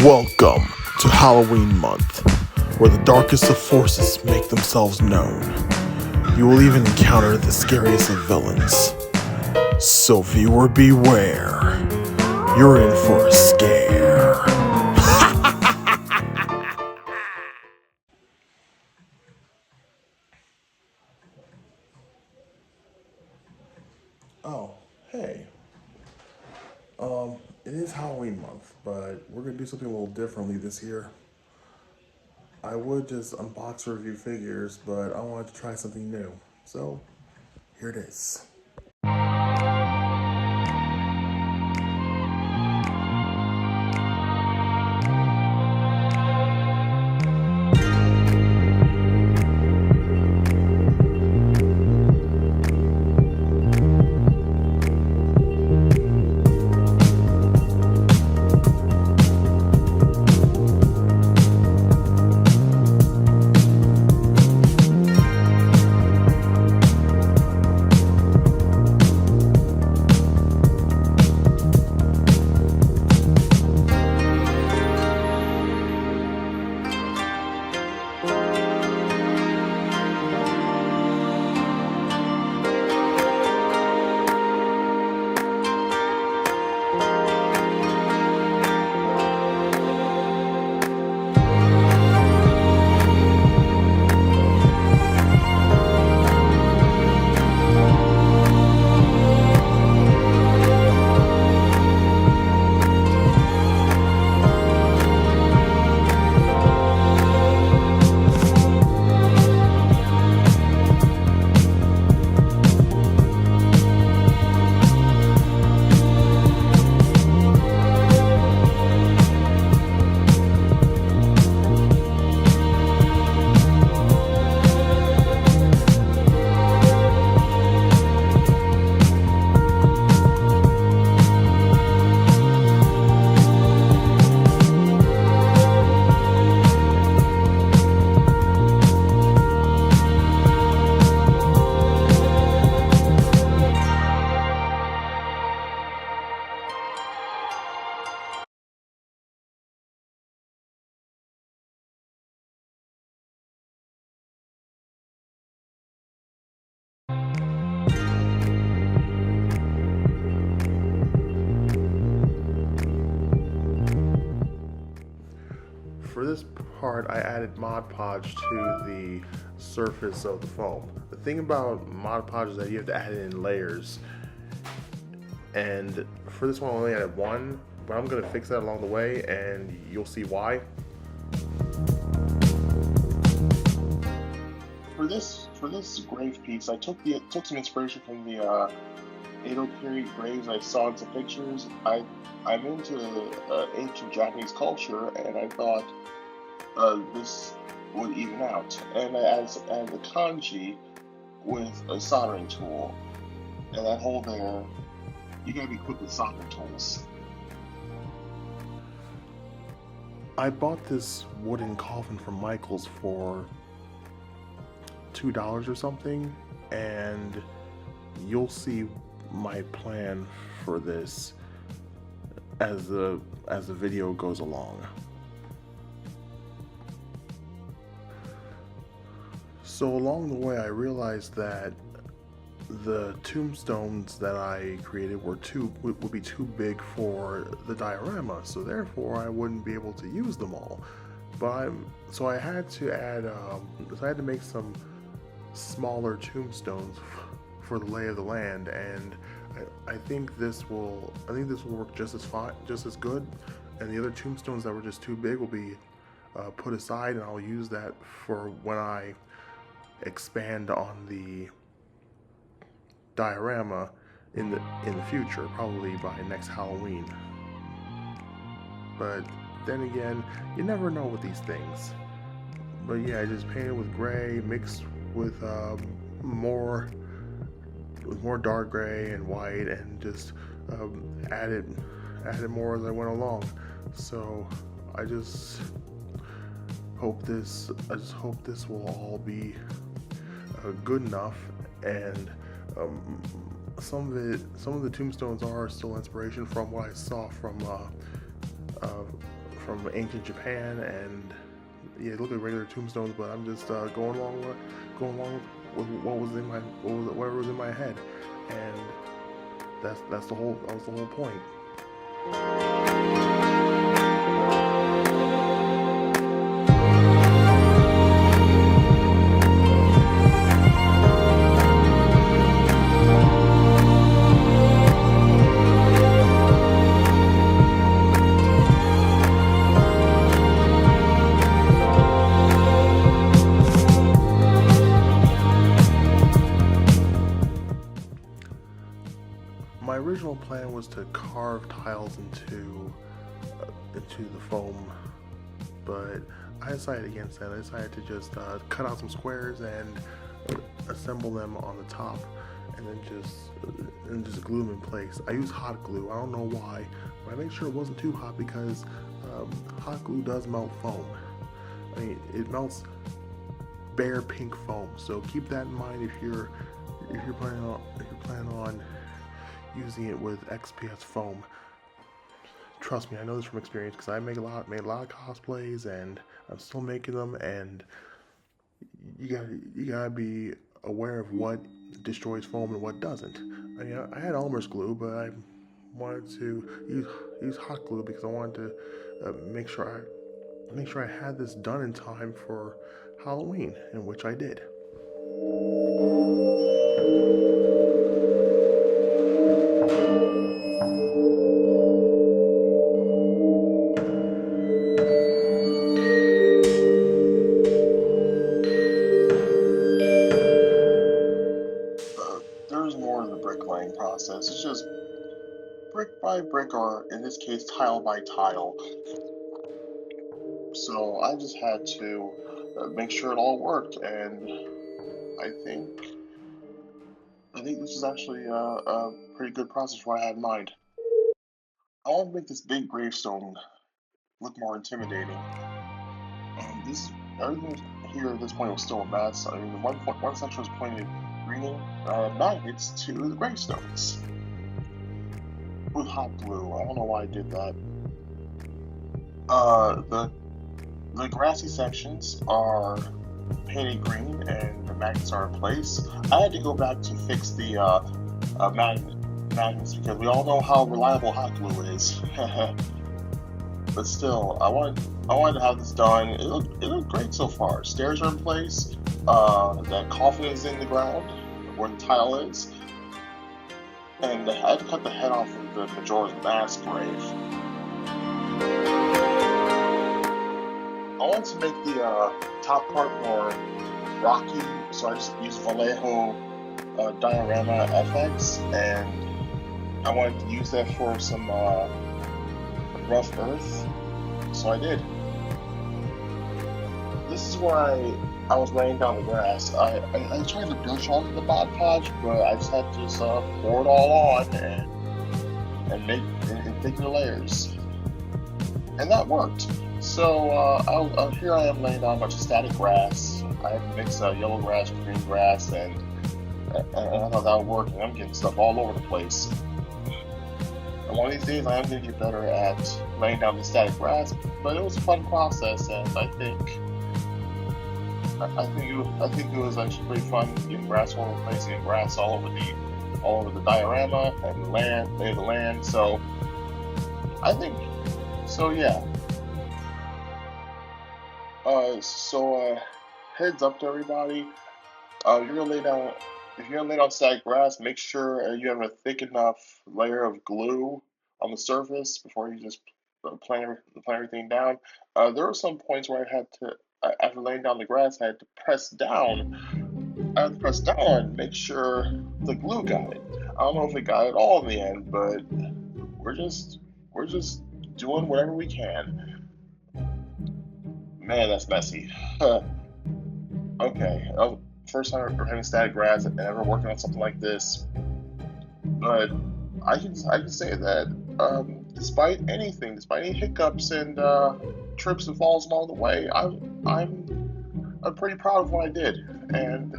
Welcome to Halloween month, where the darkest of forces make themselves known. You will even encounter the scariest of villains. So viewer beware, you're in for a scare. Oh, hey. It is Halloween month, but we're gonna do something a little differently this year. I would just unbox or review figures, but I wanted to try something new. So, here it is. For this part, I added Mod Podge to the surface of the foam. The thing about Mod Podge is that you have to add it in layers. And for this one, I only added one, but I'm going to fix that along the way, and you'll see why. For this grave piece, I took some inspiration from the Edo period graves I saw in some pictures. I'm into ancient Japanese culture, and I thought this would even out. And I added the kanji with a soldering tool. And that hole there, you gotta be quick with soldering tools. I bought this wooden coffin from Michael's for $2 or something, and you'll see my plan for this as the video goes along. So along the way, I realized that the tombstones that I created would be too big for the diorama, so therefore I wouldn't be able to use them all. So I had to make some smaller tombstones for the lay of the land, and I think this will work just as good. And the other tombstones that were just too big will be put aside, and I'll use that for when I expand on the diorama in the future, probably by next Halloween. But then again, you never know with these things. But yeah, I just painted with gray mixed with more dark gray and white, and just added more as I went along. So I just hope this will all be good enough. And some of the tombstones are still inspiration from what I saw from from ancient Japan, and yeah, they look like regular tombstones, but I'm just going along with what was in my whatever was in my head, and that was the whole point. My original plan was to carve tiles into the foam, but I decided against that. I decided to just cut out some squares and assemble them on the top, and then just glue them in place. I use hot glue. I don't know why, but I made sure it wasn't too hot because hot glue does melt foam. I mean, it melts bare pink foam. So keep that in mind if you're planning on using it with XPS foam. Trust me, I know this from experience because I made a lot of cosplays, and I'm still making them. And you gotta be aware of what destroys foam and what doesn't. I mean, I had Elmer's glue, but I wanted to use hot glue because I wanted to make sure I had this done in time for Halloween, in which I did. There's more to the bricklaying process. It's just brick by brick, or in this case, tile by tile. So I just had to make sure it all worked, and I think this is actually a pretty good process for what I had in mind. I want to make this big gravestone look more intimidating. This Everything here at this point was still a mess. I mean, one section was pointed green magnets to the gravestones with hot glue. I don't know why I did that. The grassy sections are painted green and the magnets are in place. I had to go back to fix the magnets because we all know how reliable hot glue is. But still, I wanted to have this done. It looked great so far. Stairs are in place. That coffin is in the ground where the tile is, and I had to cut the head off of the Majora's Mask grave. I wanted to make the top part more rocky, so I just used Vallejo Diorama FX, and I wanted to use that for some rough earth, so I did. This is where I was laying down the grass. I tried to brush off the Mod Podge, but I just had to pour it all on and thicken the layers, and that worked. So here I am laying down a bunch of static grass. I had to mix yellow grass with green grass, and I thought that would work, and I'm getting stuff all over the place. And one of these days I am going to get better at laying down the static grass, but it was a fun process, and I think it was actually pretty fun getting grass all over the place, and grass all over the diorama and the land. So yeah. Heads up to everybody. If you're gonna lay down static grass, make sure you have a thick enough layer of glue on the surface before you just plant everything down. There were some points where I had to, after laying down the grass, I had to press down. I had to press down and make sure the glue got it. I don't know if it got it all in the end, but we're just doing whatever we can. Man, that's messy. Okay, first time we're having static grass and ever working on something like this, but I can say that despite any hiccups and trips and falls along the way, I'm pretty proud of what I did, and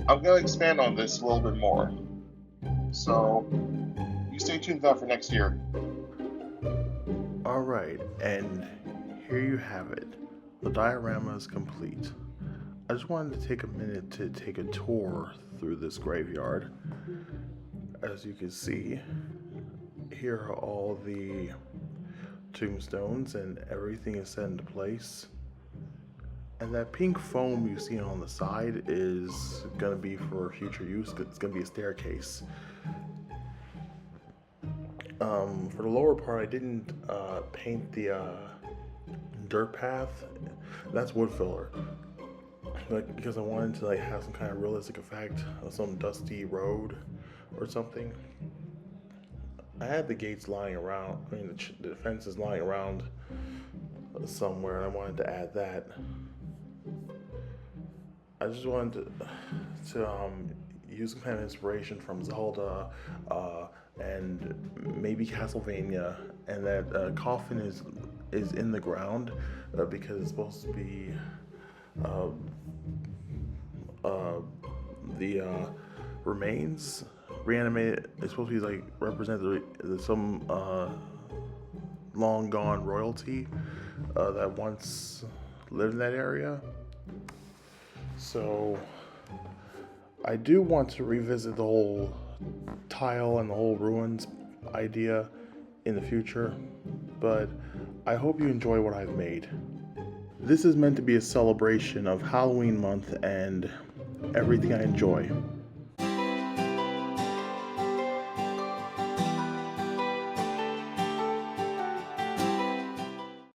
I'm gonna expand on this a little bit more. So you stay tuned for that for next year. Alright, and here you have it. The diorama is complete. I just wanted to take a minute to take a tour through this graveyard. As you can see, here are all the tombstones and everything is set into place. And that pink foam you see on the side is going to be for future use. It's going to be a staircase. For the lower part, I didn't paint the dirt path. That's wood filler, because I wanted to have some kind of realistic effect of some dusty road or something. I had the gates lying around. I mean, the fences lying around somewhere, and I wanted to add that. I just wanted to use some kind of inspiration from Zelda and maybe Castlevania, and that coffin is in the ground because it's supposed to be the remains reanimated. It's supposed to be represent some long gone royalty that once lived in that area. So I do want to revisit the whole tile and the whole ruins idea in the future, but I hope you enjoy what I've made. This is meant to be a celebration of Halloween month and everything I enjoy.